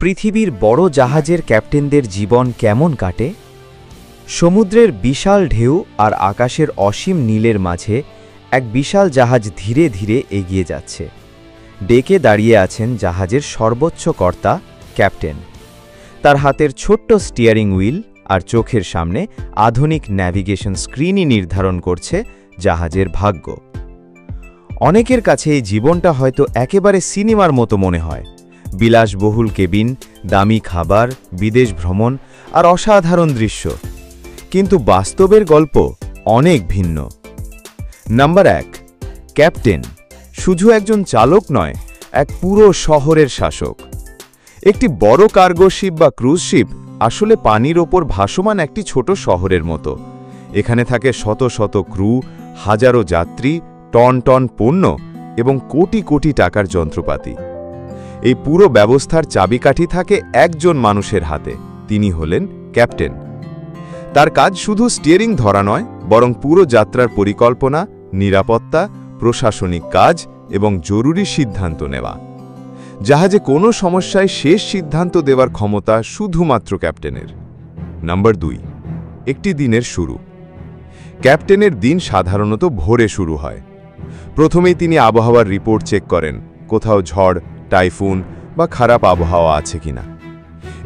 পৃথিবীর বড় জাহাজের ক্যাপ্টেনদের জীবন কেমন কাটে? সমুদ্রের বিশাল ঢেউ আর আকাশের অসীম নীলের মাঝে এক বিশাল জাহাজ ধীরে ধীরে এগিয়ে যাচ্ছে। ডেকে দাঁড়িয়ে আছেন জাহাজের সর্বোচ্চ কর্তা, ক্যাপ্টেন। তার হাতের ছোট্ট স্টিয়ারিং হুইল আর চোখের সামনে আধুনিক ন্যাভিগেশন স্ক্রিনই নির্ধারণ করছে জাহাজের ভাগ্য। অনেকের কাছে এই জীবনটা হয়তো একেবারে সিনেমার মতো মনে হয়। বিলাসবহুল কেবিন, দামি খাবার, বিদেশ ভ্রমণ আর অসাধারণ দৃশ্য। কিন্তু বাস্তবের গল্প অনেক ভিন্ন। নাম্বার 1, ক্যাপ্টেন শুধু একজন চালক নয়, এক পুরো শহরের শাসক। একটি বড় কার্গো শিপ বা ক্রুজ শিপ আসলে পানির ওপর ভাসমান একটি ছোট শহরের মতো। এখানে থাকে শত শত ক্রু, হাজারো যাত্রী, টন টন পণ্য এবং কোটি কোটি টাকার যন্ত্রপাতি। এই পুরো ব্যবস্থার চাবিকাঠি থাকে একজন মানুষের হাতে, তিনি হলেন ক্যাপ্টেন। তার কাজ শুধু স্টিয়ারিং ধরা নয়, বরং পুরো যাত্রার পরিকল্পনা, নিরাপত্তা, প্রশাসনিক কাজ এবং জরুরি সিদ্ধান্ত নেওয়া। জাহাজে কোনো সমস্যায় শেষ সিদ্ধান্ত দেওয়ার ক্ষমতা শুধুমাত্র ক্যাপ্টেনের। নাম্বার 2, একটি দিনের শুরু। ক্যাপ্টেনের দিন সাধারণত ভোরে শুরু হয়। প্রথমেই তিনি আবহাওয়ার রিপোর্ট চেক করেন, কোথাও ঝড়, টাইফুন বা খারাপ আবহাওয়া আছে কিনা।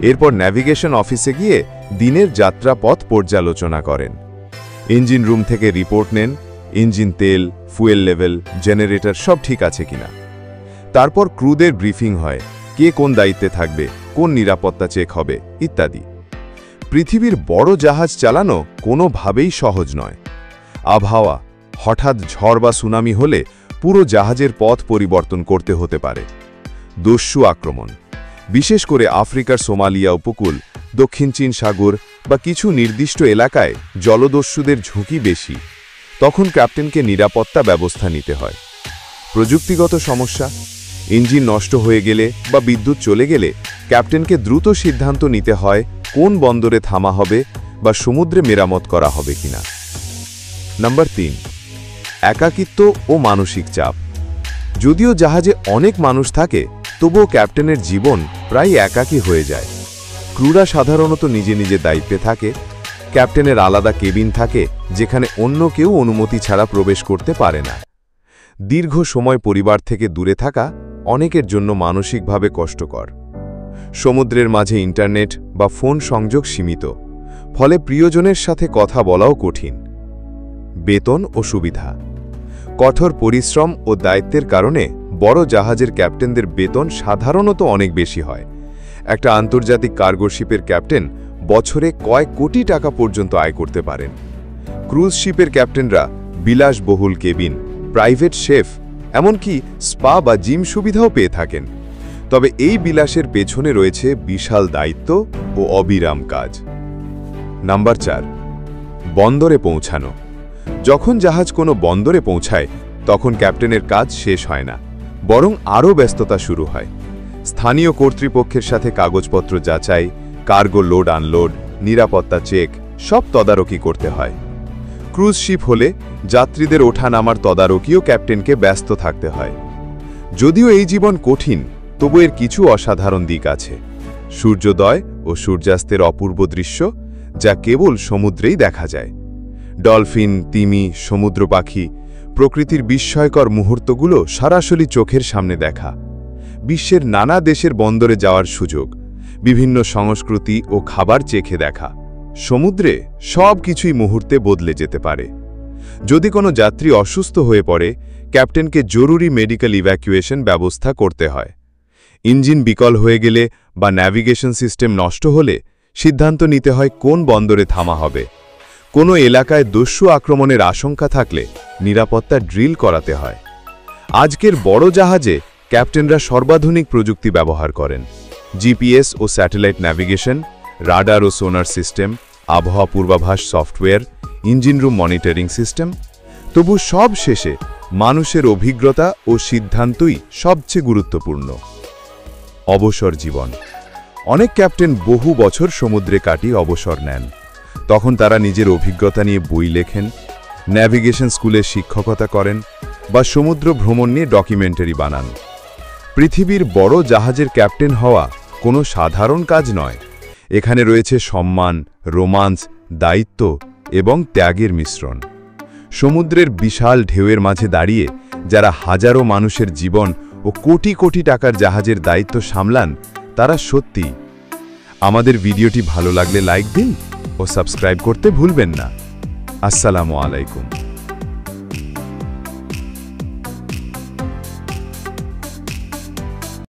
এরপর ন্যাভিগেশন অফিসে গিয়ে দিনের যাত্রাপথ পর্যালোচনা করেন। ইঞ্জিন রুম থেকে রিপোর্ট নেন, ইঞ্জিন তেল, ফুয়েল লেভেল, জেনারেটর সব ঠিক আছে কিনা। তারপর ক্রুদের ব্রিফিং হয়, কে কোন দায়িত্বে থাকবে, কোন নিরাপত্তা চেক হবে ইত্যাদি। পৃথিবীর বড় জাহাজ চালানো কোনোভাবেই সহজ নয়। আবহাওয়া, হঠাৎ ঝড় বা সুনামি হলে পুরো জাহাজের পথ পরিবর্তন করতে হতে পারে। দস্যু আক্রমণ, বিশেষ করে আফ্রিকার সোমালিয়া উপকূল, দক্ষিণ চীন সাগর বা কিছু নির্দিষ্ট এলাকায় জলদস্যুদের ঝুঁকি বেশি। তখন ক্যাপ্টেনকে নিরাপত্তা ব্যবস্থা নিতে হয়। প্রযুক্তিগত সমস্যা, ইঞ্জিন নষ্ট হয়ে গেলে বা বিদ্যুৎ চলে গেলে ক্যাপ্টেনকে দ্রুত সিদ্ধান্ত নিতে হয় কোন বন্দরে থামা হবে বা সমুদ্রে মেরামত করা হবে কিনা। নাম্বার 3, একাকিত্ব ও মানসিক চাপ। যদিও জাহাজে অনেক মানুষ থাকে, তবুও ক্যাপ্টেনের জীবন প্রায় একাকী হয়ে যায়। ক্রুরা সাধারণত নিজে নিজে দায়িত্বে থাকে। ক্যাপ্টেনের আলাদা কেবিন থাকে, যেখানে অন্য কেউ অনুমতি ছাড়া প্রবেশ করতে পারে না। দীর্ঘ সময় পরিবার থেকে দূরে থাকা অনেকের জন্য মানসিকভাবে কষ্টকর। সমুদ্রের মাঝে ইন্টারনেট বা ফোন সংযোগ সীমিত, ফলে প্রিয়জনের সাথে কথা বলাও কঠিন। বেতন ও সুবিধা। কঠোর পরিশ্রম ও দায়িত্বের কারণে বড় জাহাজের ক্যাপ্টেনদের বেতন সাধারণত অনেক বেশি হয়। একটা আন্তর্জাতিক কার্গো শিপের ক্যাপ্টেন বছরে কয়েক কোটি টাকা পর্যন্ত আয় করতে পারেন। ক্রুজ শিপের ক্যাপ্টেনরা বিলাসবহুল কেবিন, প্রাইভেট শেফ, এমনকি স্পা বা জিম সুবিধাও পেয়ে থাকেন। তবে এই বিলাসের পেছনে রয়েছে বিশাল দায়িত্ব ও অবিরাম কাজ। নাম্বার 4, বন্দরে পৌঁছানো। যখন জাহাজ কোনো বন্দরে পৌঁছায়, তখন ক্যাপ্টেনের কাজ শেষ হয় না, বরং আরও ব্যস্ততা শুরু হয়। স্থানীয় কর্তৃপক্ষের সাথে কাগজপত্র যাচাই, কার্গো লোড আনলোড, নিরাপত্তা চেক সব তদারকি করতে হয়। ক্রুজ শিপ হলে যাত্রীদের ওঠা নামার তদারকিও ক্যাপ্টেনকে ব্যস্ত থাকতে হয়। যদিও এই জীবন কঠিন, তবু এর কিছু অসাধারণ দিক আছে। সূর্যোদয় ও সূর্যাস্তের অপূর্ব দৃশ্য, যা কেবল সমুদ্রেই দেখা যায়। ডলফিন, তিমি, সমুদ্র পাখি, প্রকৃতির বিস্ময়কর মুহূর্তগুলো সরাসরি চোখের সামনে দেখা। বিশ্বের নানা দেশের বন্দরে যাওয়ার সুযোগ, বিভিন্ন সংস্কৃতি ও খাবার চেখে দেখা। সমুদ্রে সব কিছুই মুহূর্তে বদলে যেতে পারে। যদি কোনো যাত্রী অসুস্থ হয়ে পড়ে, ক্যাপ্টেনকে জরুরি মেডিকেল ইভ্যাকুয়েশন ব্যবস্থা করতে হয়। ইঞ্জিন বিকল হয়ে গেলে বা ন্যাভিগেশন সিস্টেম নষ্ট হলে সিদ্ধান্ত নিতে হয় কোন বন্দরে থামা হবে। কোনো এলাকায় দস্যু আক্রমণের আশঙ্কা থাকলে নিরাপত্তা ড্রিল করাতে হয়। আজকের বড় জাহাজে ক্যাপ্টেনরা সর্বাধুনিক প্রযুক্তি ব্যবহার করেন। জিপিএস ও স্যাটেলাইট ন্যাভিগেশন, রাডার ও সোনার সিস্টেম, আবহাওয়া পূর্বাভাস software, engine room monitoring system. তবু সব শেষে মানুষের অভিজ্ঞতা ও সিদ্ধান্তই সবচেয়ে গুরুত্বপূর্ণ। অবসর জীবন। অনেক ক্যাপ্টেন বহু বছর সমুদ্রে কাটিয়ে অবসর নেন। তখন তারা নিজের অভিজ্ঞতা নিয়ে বই লেখেন, ন্যাভিগেশন স্কুলে শিক্ষকতা করেন বা সমুদ্র ভ্রমণ নিয়ে ডকুমেন্টারি বানান। পৃথিবীর বড় জাহাজের ক্যাপ্টেন হওয়া কোনো সাধারণ কাজ নয়। এখানে রয়েছে সম্মান, রোমান্স, দায়িত্ব এবং ত্যাগের মিশ্রণ। সমুদ্রের বিশাল ঢেউয়ের মাঝে দাঁড়িয়ে যারা হাজারো মানুষের জীবন ও কোটি কোটি টাকার জাহাজের দায়িত্ব সামলান, তারা সত্যি। আমাদের ভিডিওটি ভালো লাগলে লাইক দিন ও সাবস্ক্রাইব করতে ভুলবেন না। আসসালামু আলাইকুম।